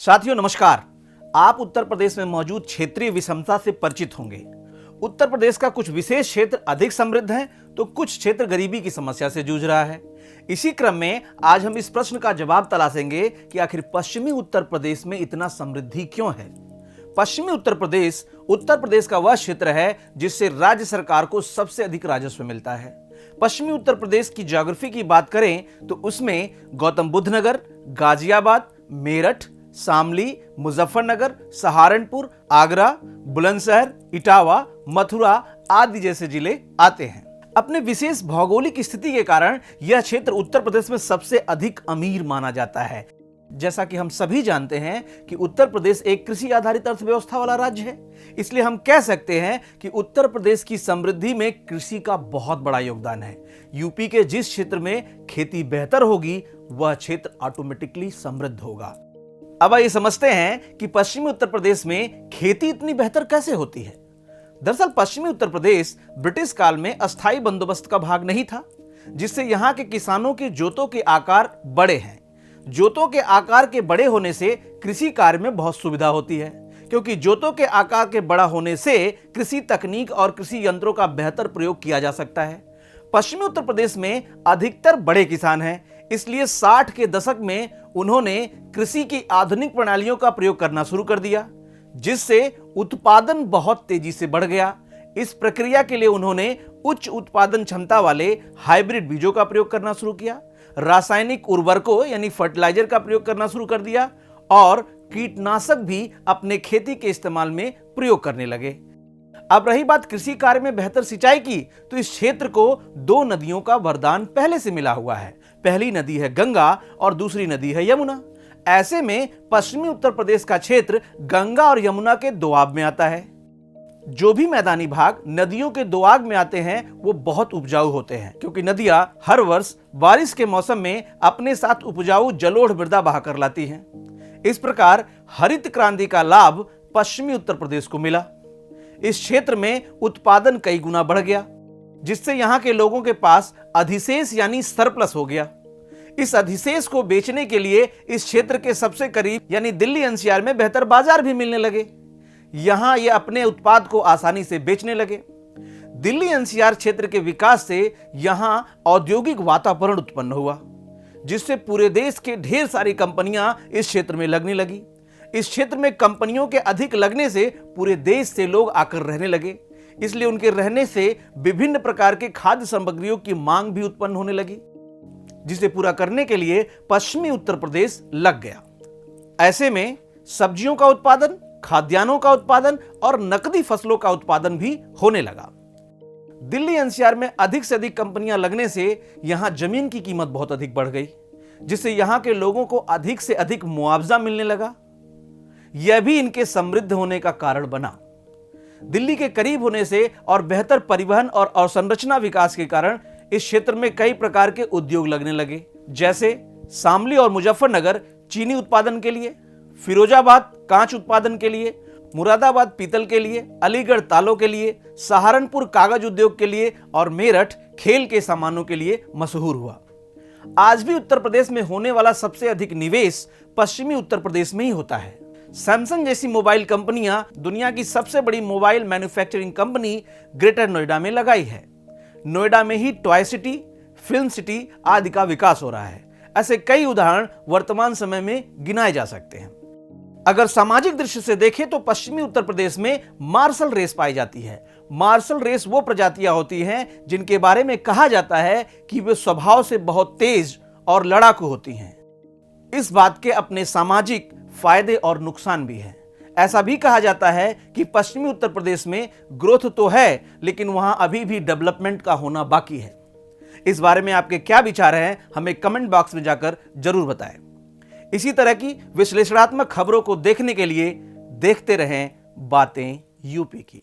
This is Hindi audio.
साथियों नमस्कार। आप उत्तर प्रदेश में मौजूद क्षेत्रीय विषमता से परिचित होंगे। उत्तर प्रदेश का कुछ विशेष क्षेत्र अधिक समृद्ध है तो कुछ क्षेत्र गरीबी की समस्या से जूझ रहा है। इसी क्रम में आज हम इस प्रश्न का जवाब तलाशेंगे कि आखिर पश्चिमी उत्तर प्रदेश में इतना समृद्धि क्यों है। पश्चिमी उत्तर प्रदेश का वह क्षेत्र है जिससे राज्य सरकार को सबसे अधिक राजस्व मिलता है। पश्चिमी उत्तर प्रदेश की ज्योग्राफी की बात करें तो उसमें गौतम बुद्ध नगर, गाजियाबाद, मेरठ, शामली, मुजफ्फरनगर, सहारनपुर, आगरा, बुलंदशहर, इटावा, मथुरा आदि जैसे जिले आते हैं। अपने विशेष भौगोलिक स्थिति के कारण यह क्षेत्र उत्तर प्रदेश में सबसे अधिक अमीर माना जाता है। जैसा कि हम सभी जानते हैं कि उत्तर प्रदेश एक कृषि आधारित अर्थव्यवस्था वाला राज्य है, इसलिए हम कह सकते हैं कि उत्तर प्रदेश की समृद्धि में कृषि का बहुत बड़ा योगदान है। यूपी के जिस क्षेत्र में खेती बेहतर होगी वह क्षेत्र ऑटोमेटिकली समृद्ध होगा। अब आइए समझते हैं कि पश्चिमी उत्तर प्रदेश में खेती इतनी बेहतर कैसे होती है। दरअसल पश्चिमी उत्तर प्रदेश ब्रिटिश काल में अस्थायी बंदोबस्त का भाग नहीं था, जिससे यहां के किसानों के जोतों के आकार बड़े हैं। जोतों के आकार के बड़े होने से कृषि कार्य में बहुत सुविधा होती है, क्योंकि जोतों के आकार के बड़ा होने से कृषि तकनीक और कृषि यंत्रों का बेहतर प्रयोग किया जा सकता है। पश्चिमी उत्तर प्रदेश में अधिकतर बड़े किसान हैं, इसलिए 60 के दशक में उन्होंने कृषि की आधुनिक प्रणालियों का प्रयोग करना शुरू कर दिया, जिससे उत्पादन बहुत तेजी से बढ़ गया। इस प्रक्रिया के लिए उन्होंने उच्च उत्पादन क्षमता वाले हाइब्रिड बीजों का प्रयोग करना शुरू किया, रासायनिक उर्वरकों यानी फर्टिलाइजर का प्रयोग करना शुरू कर दिया और कीटनाशक भी अपने खेती के इस्तेमाल में प्रयोग करने लगे। अब रही बात कृषि कार्य में बेहतर सिंचाई की, तो इस क्षेत्र को 2 नदियों का वरदान पहले से मिला हुआ है। पहली नदी है गंगा और दूसरी नदी है यमुना। ऐसे में पश्चिमी उत्तर प्रदेश का क्षेत्र गंगा और यमुना के दोआब में आता है। जो भी मैदानी भाग नदियों के दोआब में आते हैं वो बहुत उपजाऊ होते हैं, क्योंकि नदियां हर वर्ष बारिश के मौसम में अपने साथ उपजाऊ जलोढ़ मृदा बहाकर लाती हैं। इस प्रकार हरित क्रांति का लाभ पश्चिमी उत्तर प्रदेश को मिला। इस क्षेत्र में उत्पादन कई गुना बढ़ गया, जिससे यहां के लोगों के पास अधिशेष यानी सरप्लस हो गया। इस अधिशेष को बेचने के लिए इस क्षेत्र के सबसे करीब यानी दिल्ली एनसीआर में बेहतर बाजार भी मिलने लगे। यहां ये अपने उत्पाद को आसानी से बेचने लगे। दिल्ली एनसीआर क्षेत्र के विकास से यहां औद्योगिक वातावरण उत्पन्न हुआ, जिससे पूरे देश के ढेर सारी कंपनियां इस क्षेत्र में लगने लगी। इस क्षेत्र में कंपनियों के अधिक लगने से पूरे देश से लोग आकर रहने लगे, इसलिए उनके रहने से विभिन्न प्रकार के खाद्य सामग्रियों की मांग भी उत्पन्न होने लगी, जिसे पूरा करने के लिए पश्चिमी उत्तर प्रदेश लग गया। ऐसे में सब्जियों का उत्पादन, खाद्यान्नों का उत्पादन और नकदी फसलों का उत्पादन भी होने लगा। दिल्ली एनसीआर में अधिक से अधिक कंपनियां लगने से यहां जमीन की कीमत बहुत अधिक बढ़ गई, जिससे यहां के लोगों को अधिक से अधिक मुआवजा मिलने लगा। यह भी इनके समृद्ध होने का कारण बना। दिल्ली के करीब होने से और बेहतर परिवहन और अवसंरचना विकास के कारण इस क्षेत्र में कई प्रकार के उद्योग लगने लगे, जैसे शामली और मुजफ्फरनगर चीनी उत्पादन के लिए, फिरोजाबाद कांच उत्पादन के लिए, मुरादाबाद पीतल के लिए, अलीगढ़ तालों के लिए, सहारनपुर कागज उद्योग के लिए और मेरठ खेल के सामानों के लिए मशहूर हुआ। आज भी उत्तर प्रदेश में होने वाला सबसे अधिक निवेश पश्चिमी उत्तर प्रदेश में ही होता है। सैमसंग जैसी मोबाइल कंपनियां दुनिया की सबसे बड़ी mobile manufacturing company greater Noida में लगाई है। नोएडा में ही टॉय सिटी, फिल्म सिटी आदि का विकास हो रहा है। ऐसे कई उदाहरण वर्तमान समय में गिनाए जा सकते हैं। अगर सामाजिक दृष्टि से देखें तो पश्चिमी उत्तर प्रदेश में मार्शल रेस पाई जाती है। मार्शल रेस वो प्रजातियां होती हैं जिनके बारे में कहा जाता है कि वे स्वभाव से बहुत तेज और लड़ाकू होती हैं। इस बात के अपने सामाजिक फायदे और नुकसान भी हैं। ऐसा भी कहा जाता है कि पश्चिमी उत्तर प्रदेश में ग्रोथ तो है, लेकिन वहां अभी भी डेवलपमेंट का होना बाकी है। इस बारे में आपके क्या विचार हैं, हमें कमेंट बॉक्स में जाकर जरूर बताएं। इसी तरह की विश्लेषणात्मक खबरों को देखने के लिए देखते रहें बातें यूपी की।